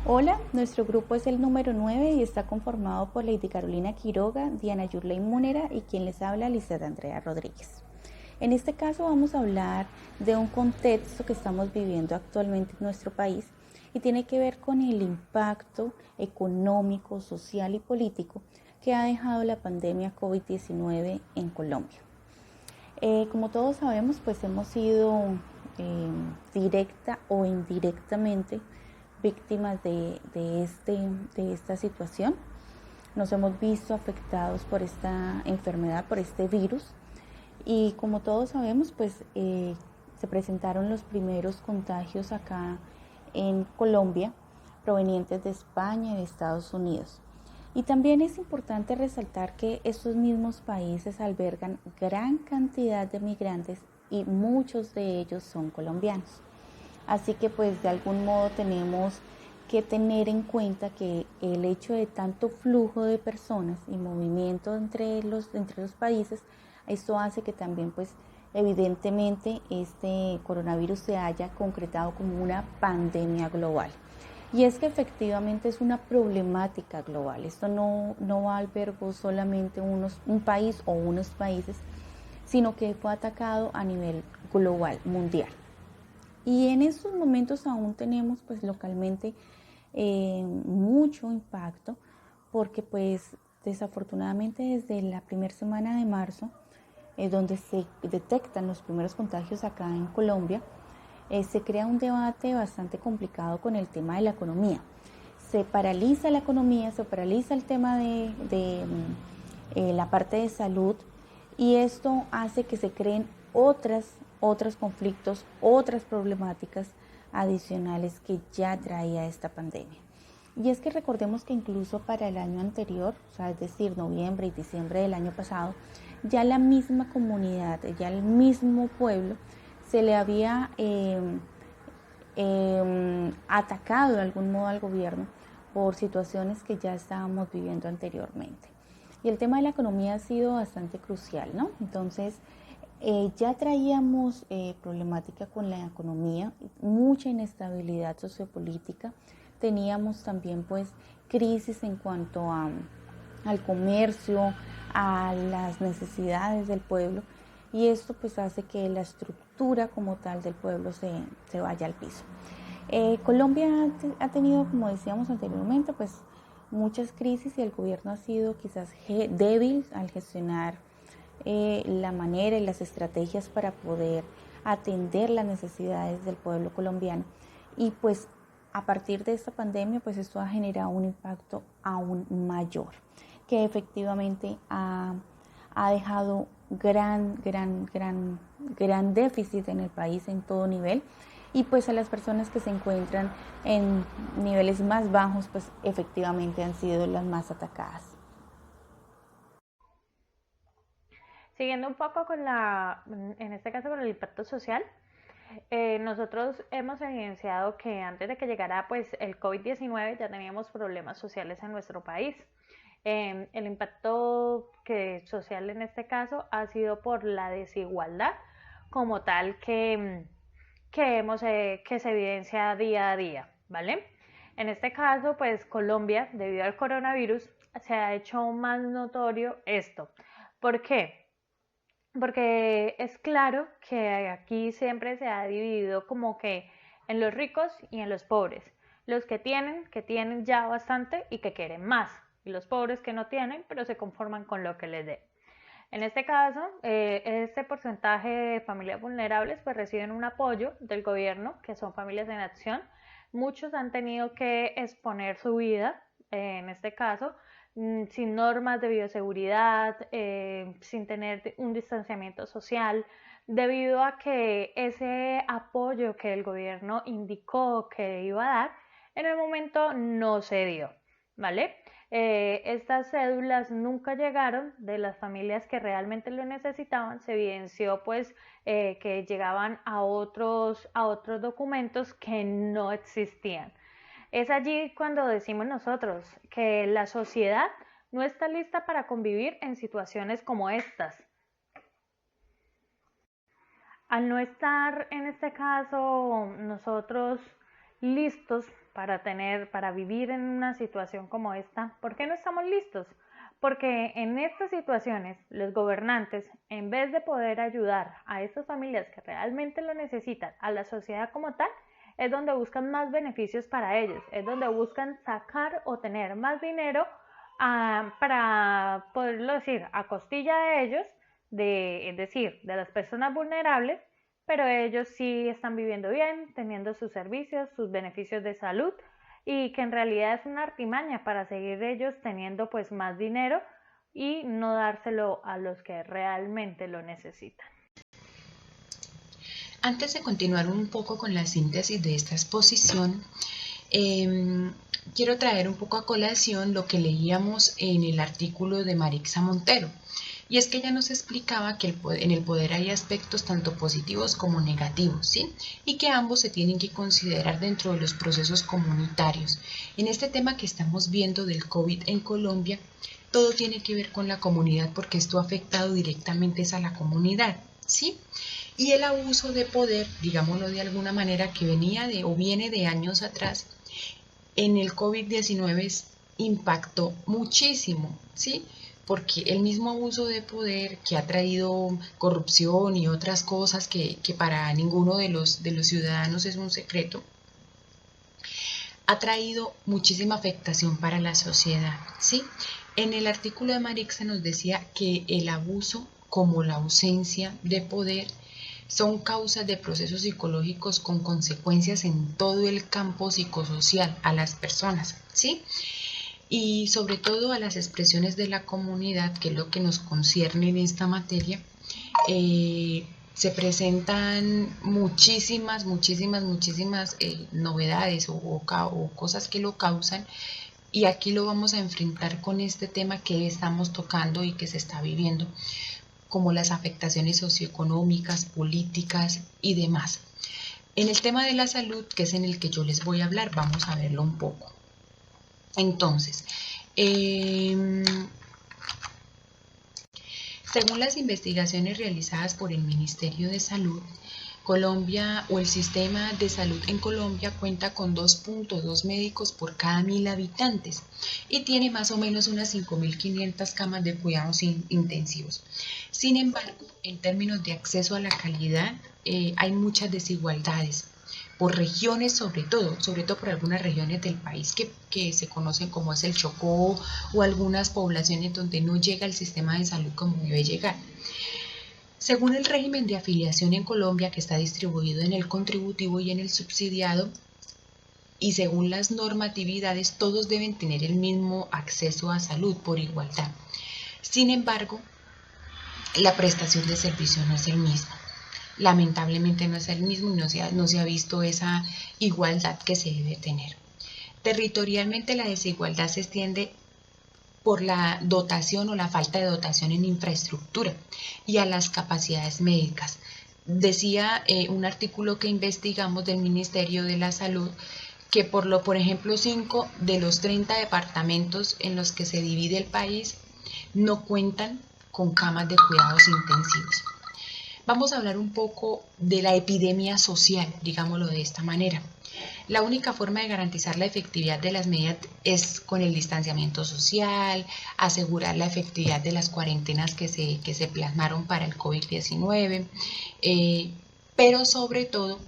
Hola, nuestro grupo es el número 9 y está conformado por Lady Carolina Quiroga, Diana Yurley Múnera y quien les habla, Lizeth Andrea Rodríguez. En este caso vamos a hablar de un contexto que estamos viviendo actualmente en nuestro país y tiene que ver con el impacto económico, social y político que ha dejado la pandemia COVID-19 en Colombia. Como todos sabemos, pues hemos sido directa o indirectamente víctimas de esta situación. Nos hemos visto afectados por esta enfermedad, por este virus. Y como todos sabemos, pues se presentaron los primeros contagios acá en Colombia, provenientes de España y de Estados Unidos. Y también es importante resaltar que estos mismos países albergan gran cantidad de migrantes y muchos de ellos son colombianos. Así que pues de algún modo tenemos que tener en cuenta que el hecho de tanto flujo de personas y movimiento entre los países, esto hace que también pues evidentemente este coronavirus se haya concretado como una pandemia global. Y es que efectivamente es una problemática global. Esto no albergó solamente un país o unos países, sino que fue atacado a nivel global, mundial. Y en estos momentos aún tenemos pues localmente mucho impacto porque pues desafortunadamente desde la primera semana de marzo, donde se detectan los primeros contagios acá en Colombia, se crea un debate bastante complicado con el tema de la economía. Se paraliza la economía, se paraliza el tema de la parte de salud y esto hace que se creen otros conflictos, otras problemáticas adicionales que ya traía esta pandemia. Y es que recordemos que incluso para el año anterior, o sea, es decir, noviembre y diciembre del año pasado, ya la misma comunidad, ya el mismo pueblo, se le había atacado de algún modo al gobierno por situaciones que ya estábamos viviendo anteriormente. Y el tema de la economía ha sido bastante crucial, ¿no? Entonces, ya traíamos problemática con la economía, mucha inestabilidad sociopolítica, teníamos también pues crisis en cuanto al comercio, a las necesidades del pueblo y esto pues hace que la estructura como tal del pueblo se vaya al piso. Colombia ha tenido, como decíamos anteriormente, pues muchas crisis y el gobierno ha sido quizás débil al gestionar la manera y las estrategias para poder atender las necesidades del pueblo colombiano. Y pues a partir de esta pandemia, pues esto ha generado un impacto aún mayor, que efectivamente ha dejado gran déficit en el país en todo nivel y pues a las personas que se encuentran en niveles más bajos pues efectivamente han sido las más atacadas. Siguiendo un poco en este caso con el impacto social, nosotros hemos evidenciado que antes de que llegara pues el COVID-19 ya teníamos problemas sociales en nuestro país. El impacto social en este caso ha sido por la desigualdad como tal que se evidencia día a día, ¿vale? En este caso, pues Colombia, debido al coronavirus, se ha hecho más notorio esto. ¿Por qué? Porque es claro que aquí siempre se ha dividido como que en los ricos y en los pobres. Los que tienen ya bastante y que quieren más. Y los pobres que no tienen, pero se conforman con lo que les dé. En este caso, este porcentaje de familias vulnerables pues reciben un apoyo del gobierno, que son familias en acción. Muchos han tenido que exponer su vida, en este caso, sin normas de bioseguridad, sin tener un distanciamiento social, debido a que ese apoyo que el gobierno indicó que iba a dar, en el momento no se dio, ¿vale? Estas cédulas nunca llegaron de las familias que realmente lo necesitaban, se evidenció pues que llegaban a otros documentos que no existían. Es allí cuando decimos nosotros que la sociedad no está lista para convivir en situaciones como estas. Al no estar en este caso nosotros listos para vivir en una situación como esta? ¿Por qué no estamos listos? Porque en estas situaciones los gobernantes, en vez de poder ayudar a estas familias que realmente lo necesitan, a la sociedad como tal, es donde buscan más beneficios para ellos, es donde buscan sacar o tener más dinero para poderlo decir a costilla de ellos, es decir, de las personas vulnerables, pero ellos sí están viviendo bien, teniendo sus servicios, sus beneficios de salud, y que en realidad es una artimaña para seguir ellos teniendo pues más dinero y no dárselo a los que realmente lo necesitan. Antes de continuar un poco con la síntesis de esta exposición, quiero traer un poco a colación lo que leíamos en el artículo de Marixa Montero. Y es que ella nos explicaba que en el poder hay aspectos tanto positivos como negativos, ¿sí? Y que ambos se tienen que considerar dentro de los procesos comunitarios. En este tema que estamos viendo del COVID en Colombia, todo tiene que ver con la comunidad porque esto ha afectado directamente a la comunidad, ¿sí? Y el abuso de poder, digámoslo de alguna manera, que viene de años atrás, en el COVID-19 impactó muchísimo, ¿sí? Porque el mismo abuso de poder que ha traído corrupción y otras cosas que para ninguno de los ciudadanos es un secreto, ha traído muchísima afectación para la sociedad, ¿sí? En el artículo de Marixa nos decía que el abuso, como la ausencia de poder, son causas de procesos psicológicos con consecuencias en todo el campo psicosocial a las personas, ¿sí? Y sobre todo a las expresiones de la comunidad, que es lo que nos concierne en esta materia, se presentan muchísimas novedades o cosas que lo causan, y aquí lo vamos a enfrentar con este tema que estamos tocando y que se está viviendo, como las afectaciones socioeconómicas, políticas y demás. En el tema de la salud, que es en el que yo les voy a hablar, vamos a verlo un poco. Entonces, según las investigaciones realizadas por el Ministerio de Salud, Colombia o el sistema de salud en Colombia cuenta con 2.2 médicos por cada 1.000 habitantes y tiene más o menos unas 5.500 camas de cuidados intensivos. Sin embargo, en términos de acceso a la calidad, hay muchas desigualdades por regiones, sobre todo por algunas regiones del país que se conocen como es el Chocó, o algunas poblaciones donde no llega el sistema de salud como debe llegar. Según el régimen de afiliación en Colombia, que está distribuido en el contributivo y en el subsidiado, y según las normatividades, todos deben tener el mismo acceso a salud por igualdad. Sin embargo, la prestación de servicio no es el mismo. Lamentablemente no es el mismo y no se ha visto esa igualdad que se debe tener. Territorialmente la desigualdad se extiende por la dotación o la falta de dotación en infraestructura y a las capacidades médicas. Decía un artículo que investigamos del Ministerio de la Salud que por ejemplo 5 de los 30 departamentos en los que se divide el país no cuentan con camas de cuidados intensivos. Vamos a hablar un poco de la epidemia social, digámoslo de esta manera. La única forma de garantizar la efectividad de las medidas es con el distanciamiento social, asegurar la efectividad de las cuarentenas que se plasmaron para el COVID-19, pero sobre todo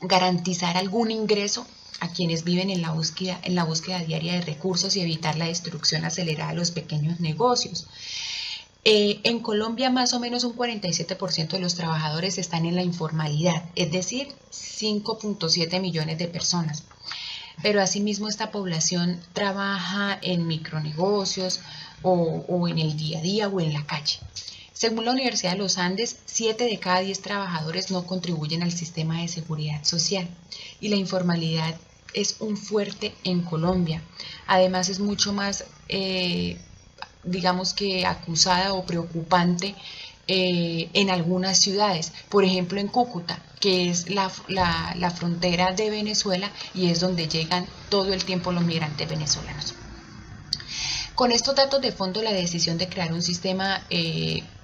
garantizar algún ingreso a quienes viven en la búsqueda diaria de recursos y evitar la destrucción acelerada de los pequeños negocios. En Colombia más o menos un 47% de los trabajadores están en la informalidad, es decir, 5.7 millones de personas. Pero asimismo esta población trabaja en micronegocios o en el día a día o en la calle. Según la Universidad de los Andes, 7 de cada 10 trabajadores no contribuyen al sistema de seguridad social y la informalidad es un fuerte en Colombia. Además es mucho más digamos que acusada o preocupante en algunas ciudades, por ejemplo en Cúcuta, que es la frontera de Venezuela y es donde llegan todo el tiempo los migrantes venezolanos. Con estos datos de fondo, la decisión de crear un sistema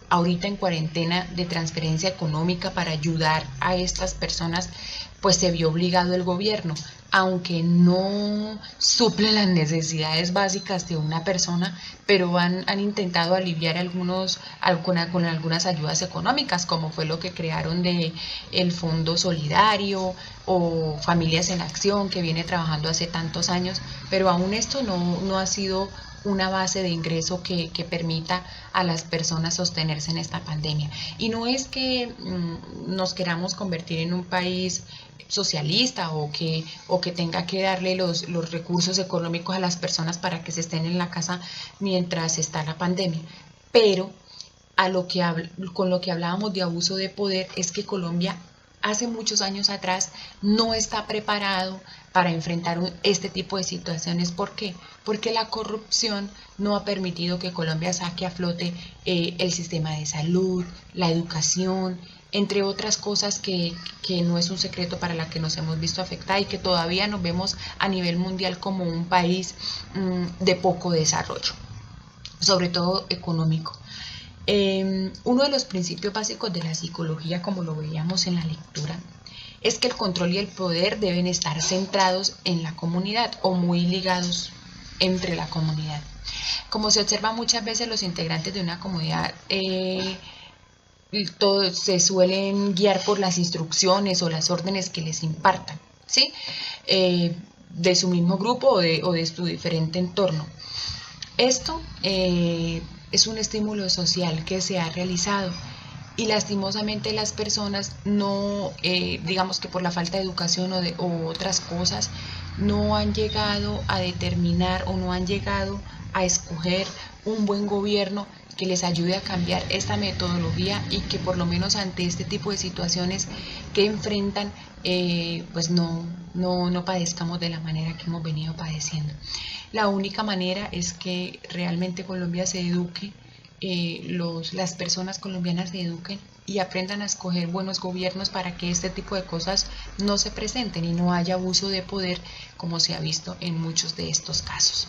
ahorita en cuarentena de transferencia económica para ayudar a estas personas, pues se vio obligado el gobierno, aunque no suple las necesidades básicas de una persona, pero han intentado aliviar con algunas ayudas económicas, como fue lo que crearon de el Fondo Solidario o Familias en Acción, que viene trabajando hace tantos años, pero aún esto no ha sido una base de ingreso que permita a las personas sostenerse en esta pandemia. Y no es que nos queramos convertir en un país socialista o que tenga que darle los recursos económicos a las personas para que se estén en la casa mientras está la pandemia, pero con lo que hablábamos de abuso de poder es que Colombia hace muchos años atrás no está preparado para enfrentar este tipo de situaciones. ¿Por qué? Porque la corrupción no ha permitido que Colombia saque a flote el sistema de salud, la educación, entre otras cosas que no es un secreto para la que nos hemos visto afectada y que todavía nos vemos a nivel mundial como un país de poco desarrollo, sobre todo económico. Uno de los principios básicos de la psicología, como lo veíamos en la lectura, es que el control y el poder deben estar centrados en la comunidad o muy ligados entre la comunidad. Como se observa muchas veces, los integrantes de una comunidad todos se suelen guiar por las instrucciones o las órdenes que les impartan, ¿sí? De su mismo grupo o de su diferente entorno. Esto es un estímulo social que se ha realizado y lastimosamente las personas no, digamos que por la falta de educación o otras cosas, no han llegado a determinar o no han llegado a escoger un buen gobierno que les ayude a cambiar esta metodología y que por lo menos ante este tipo de situaciones que enfrentan, pues no padezcamos de la manera que hemos venido padeciendo. La única manera es que realmente Colombia se eduque, las personas colombianas se eduquen y aprendan a escoger buenos gobiernos para que este tipo de cosas no se presenten y no haya abuso de poder como se ha visto en muchos de estos casos.